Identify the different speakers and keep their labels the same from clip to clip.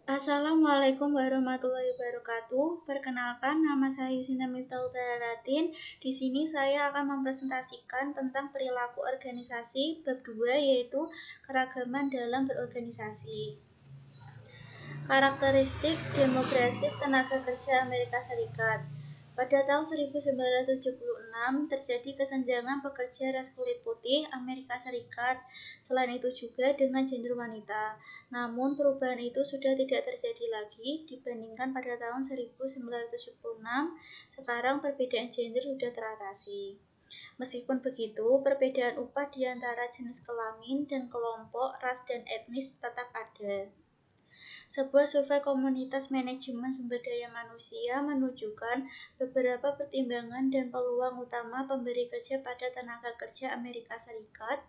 Speaker 1: Assalamualaikum warahmatullahi wabarakatuh. Perkenalkan, nama saya Yusina Miftahul Bararatin. Di sini saya akan mempresentasikan tentang perilaku organisasi bab 2, yaitu keragaman dalam berorganisasi. Karakteristik demografi tenaga kerja Amerika Serikat. Pada tahun 1976 terjadi kesenjangan pekerja ras kulit putih Amerika Serikat. Selain itu juga dengan gender wanita. Namun perubahan itu sudah tidak terjadi lagi dibandingkan pada tahun 1976. Sekarang perbedaan gender sudah teratasi. Meskipun begitu, perbedaan upah di antara jenis kelamin dan kelompok ras dan etnis tetap ada. Sebuah survei komunitas manajemen sumber daya manusia menunjukkan beberapa pertimbangan dan peluang utama pemberi kerja pada tenaga kerja Amerika Serikat.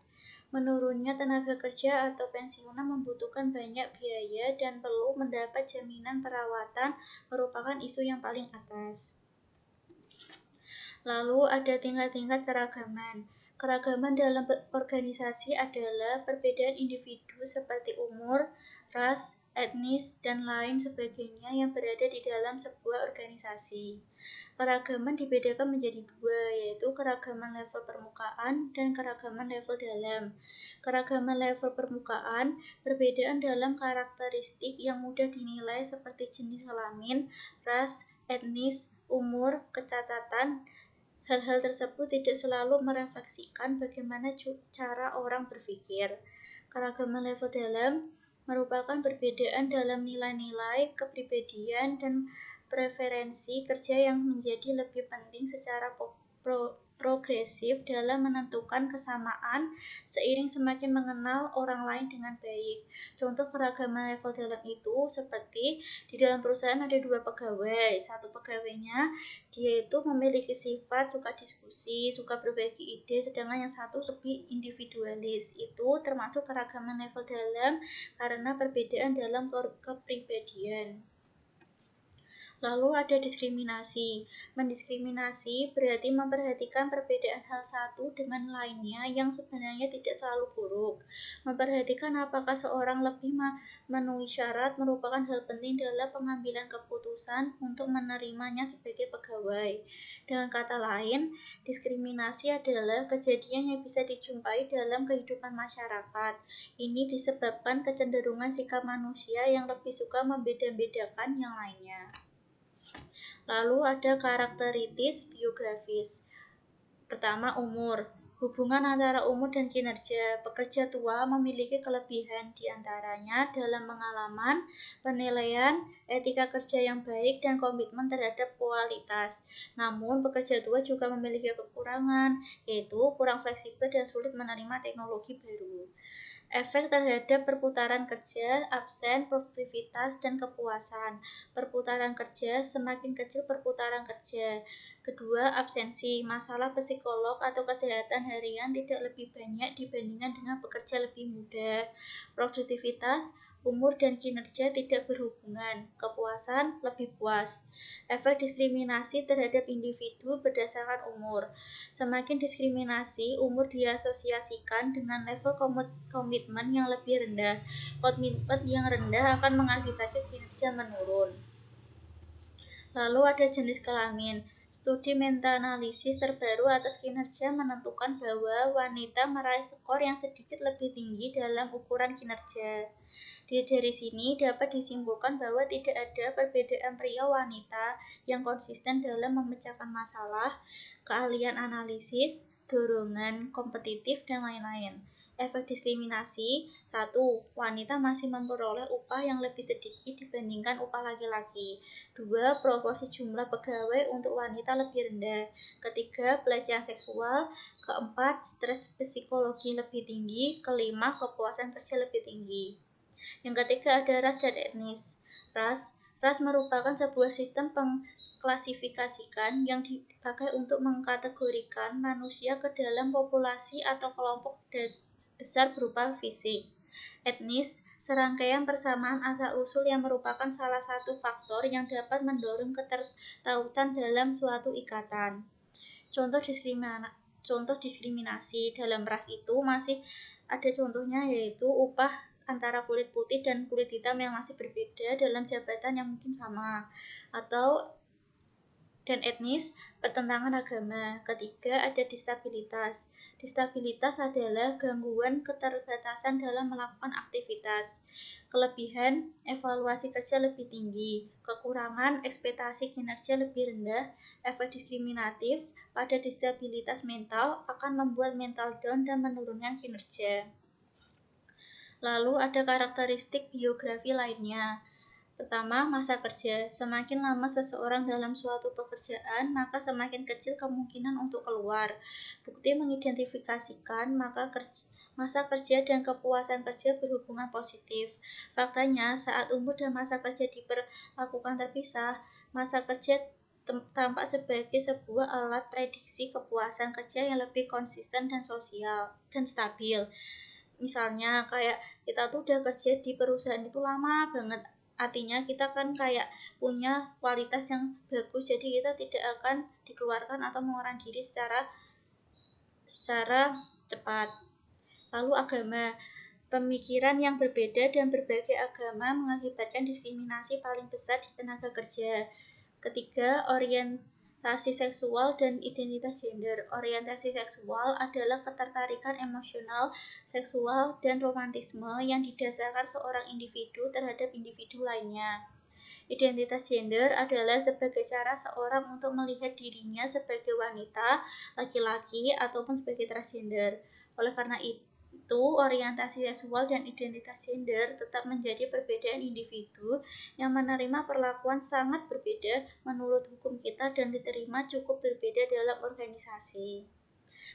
Speaker 1: Menurunnya tenaga kerja atau pensiunan membutuhkan banyak biaya dan perlu mendapat jaminan perawatan merupakan isu yang paling atas. Lalu ada tingkat-tingkat keragaman. Keragaman dalam organisasi adalah perbedaan individu seperti umur, ras, etnis, dan lain sebagainya yang berada di dalam sebuah organisasi. Keragaman dibedakan menjadi dua, yaitu keragaman level permukaan dan keragaman level dalam. Keragaman level permukaan, perbedaan dalam karakteristik yang mudah dinilai seperti jenis kelamin, ras, etnis, umur, kecacatan. Hal-hal tersebut tidak selalu merefleksikan bagaimana cara orang berpikir. Keragaman level dalam merupakan perbedaan dalam nilai-nilai, kepribadian, dan preferensi kerja yang menjadi lebih penting secara progresif dalam menentukan kesamaan seiring semakin mengenal orang lain dengan baik. Contoh keragaman level dalam itu seperti di dalam perusahaan ada dua pegawai. Satu pegawainya dia itu memiliki sifat suka diskusi, suka berbagi ide, sedangkan yang satu lebih individualis. Itu termasuk keragaman level dalam karena perbedaan dalam kepribadian. Lalu ada diskriminasi. Mendiskriminasi berarti memperhatikan perbedaan hal satu dengan lainnya yang sebenarnya tidak selalu buruk. Memperhatikan apakah seorang lebih memenuhi syarat merupakan hal penting dalam pengambilan keputusan untuk menerimanya sebagai pegawai. Dengan kata lain, diskriminasi adalah kejadian yang bisa dijumpai dalam kehidupan masyarakat. Ini disebabkan kecenderungan sikap manusia yang lebih suka membeda-bedakan yang lainnya. Lalu ada karakteristik biografis. Pertama, umur. Hubungan antara umur dan kinerja. Pekerja tua memiliki kelebihan di antaranya dalam pengalaman, penilaian, etika kerja yang baik, dan komitmen terhadap kualitas. Namun, pekerja tua juga memiliki kekurangan, yaitu kurang fleksibel dan sulit menerima teknologi baru. Efek terhadap perputaran kerja, absen, produktivitas, dan kepuasan. Perputaran kerja, semakin kecil perputaran kerja. Kedua, absensi. Masalah psikolog atau kesehatan harian tidak lebih banyak dibandingkan dengan pekerja lebih muda. Produktivitas, umur dan kinerja tidak berhubungan. Kepuasan, lebih puas. Efek diskriminasi terhadap individu berdasarkan umur. Semakin diskriminasi, umur diasosiasikan dengan level komitmen yang lebih rendah. Komitmen yang rendah akan mengakibatkan kinerja menurun. Lalu ada jenis kelamin. Studi meta-analisis terbaru atas kinerja menentukan bahwa wanita meraih skor yang sedikit lebih tinggi dalam ukuran kinerja. Dari sini dapat disimpulkan bahwa tidak ada perbedaan pria wanita yang konsisten dalam memecahkan masalah, keahlian analisis, dorongan kompetitif, dan lain-lain. Efek diskriminasi. 1. Wanita masih memperoleh upah yang lebih sedikit dibandingkan upah laki-laki. 2. Proporsi jumlah pegawai untuk wanita lebih rendah. Ketiga, pelecehan seksual. Keempat, stres psikologi lebih tinggi. Kelima, kepuasan kerja lebih tinggi. Yang ketiga ada ras dan etnis. Ras merupakan sebuah sistem klasifikasikan yang dipakai untuk mengkategorikan manusia ke dalam populasi atau kelompok besar berupa fisik. Etnis, serangkaian persamaan asal-usul yang merupakan salah satu faktor yang dapat mendorong ketertautan dalam suatu ikatan. Contoh diskriminasi dalam ras itu masih ada contohnya, yaitu upah antara kulit putih dan kulit hitam yang masih berbeda dalam jabatan yang mungkin sama, atau dan etnis, pertentangan agama. Ketiga, ada distabilitas. Distabilitas adalah gangguan keterbatasan dalam melakukan aktivitas. Kelebihan, evaluasi kerja lebih tinggi. Kekurangan, ekspektasi kinerja lebih rendah. Efek diskriminatif pada distabilitas mental akan membuat mental down dan menurunkan kinerja. Lalu ada karakteristik biografi lainnya. Pertama, masa kerja. Semakin lama seseorang dalam suatu pekerjaan, maka semakin kecil kemungkinan untuk keluar. Bukti mengidentifikasikan masa kerja dan kepuasan kerja berhubungan positif. Faktanya, saat umur dan masa kerja diperlakukan terpisah, masa kerja tampak sebagai sebuah alat prediksi kepuasan kerja yang lebih konsisten dan sosial dan stabil. Misalnya kayak kita tuh udah kerja di perusahaan itu lama banget. Artinya kita kan kayak punya kualitas yang bagus, jadi kita tidak akan dikeluarkan atau mengurangkan diri secara cepat. Lalu agama. Pemikiran yang berbeda dan berbagai agama mengakibatkan diskriminasi paling besar di tenaga kerja. Ketiga, orientasi seksual dan identitas gender. Orientasi seksual adalah ketertarikan emosional, seksual, dan romantisme yang didasarkan seorang individu terhadap individu lainnya. Identitas gender adalah sebagai cara seorang untuk melihat dirinya sebagai wanita, laki-laki, ataupun sebagai transgender. Oleh karena itu, orientasi seksual dan identitas gender tetap menjadi perbedaan individu yang menerima perlakuan sangat berbeda menurut hukum kita dan diterima cukup berbeda dalam organisasi.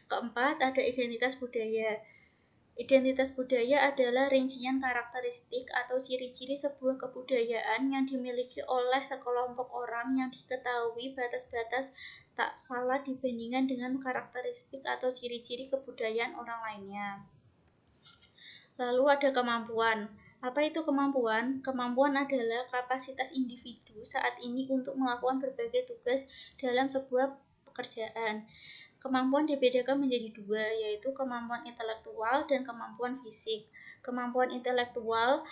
Speaker 1: Keempat, ada identitas budaya. Identitas budaya adalah rincian karakteristik atau ciri-ciri sebuah kebudayaan yang dimiliki oleh sekelompok orang yang diketahui batas-batas tak kalah dibandingkan dengan karakteristik atau ciri-ciri kebudayaan orang lainnya. Lalu ada kemampuan. Apa itu kemampuan? Kemampuan adalah kapasitas individu saat ini untuk melakukan berbagai tugas dalam sebuah pekerjaan. Kemampuan dibedakan menjadi dua, yaitu kemampuan intelektual dan kemampuan fisik. Kemampuan intelektual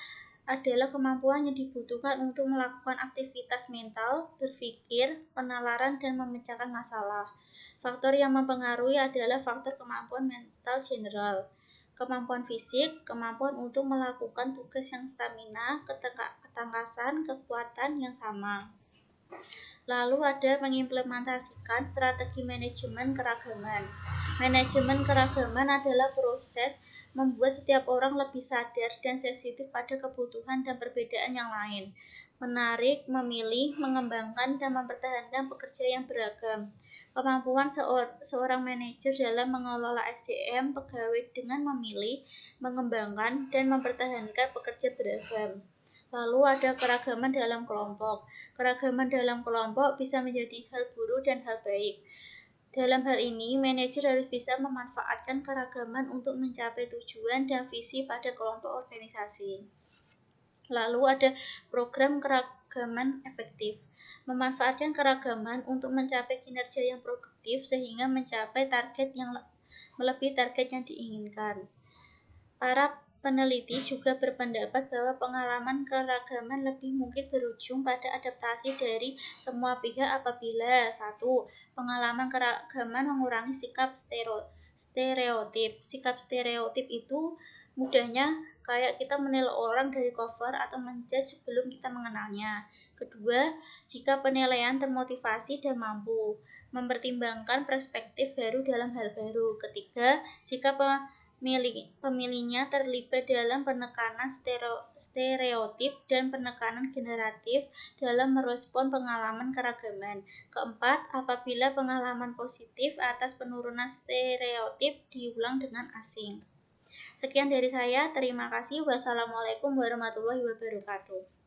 Speaker 1: adalah kemampuan yang dibutuhkan untuk melakukan aktivitas mental, berpikir, penalaran, dan memecahkan masalah. Faktor yang mempengaruhi adalah faktor kemampuan mental general. Kemampuan fisik, kemampuan untuk melakukan tugas yang stamina, ketangkasan, kekuatan yang sama. Lalu ada mengimplementasikan strategi manajemen keragaman. Manajemen keragaman adalah proses membuat setiap orang lebih sadar dan sensitif pada kebutuhan dan perbedaan yang lain. Menarik, memilih, mengembangkan, dan mempertahankan pekerja yang beragam. Kemampuan seorang manajer dalam mengelola SDM pegawai dengan memilih, mengembangkan, dan mempertahankan pekerja beragam. Lalu ada keragaman dalam kelompok. Keragaman dalam kelompok bisa menjadi hal buruk dan hal baik. Dalam hal ini, manajer harus bisa memanfaatkan keragaman untuk mencapai tujuan dan visi pada kelompok organisasi. Lalu ada program keragaman efektif. Memanfaatkan keragaman untuk mencapai kinerja yang produktif sehingga mencapai target yang melebihi target yang diinginkan. Para peneliti juga berpendapat bahwa pengalaman keragaman lebih mungkin berujung pada adaptasi dari semua pihak apabila 1. Pengalaman keragaman mengurangi sikap stereotip. Sikap stereotip itu mudahnya kayak kita menilai orang dari cover atau menjudge sebelum kita mengenalnya. Kedua, jika penilaian termotivasi dan mampu mempertimbangkan perspektif baru dalam hal baru. Ketiga, jika pemilihnya terlibat dalam penekanan stereotip dan penekanan generatif dalam merespon pengalaman keragaman. Keempat, apabila pengalaman positif atas penurunan stereotip diulang dengan asing. Sekian dari saya, terima kasih. Wassalamualaikum warahmatullahi wabarakatuh.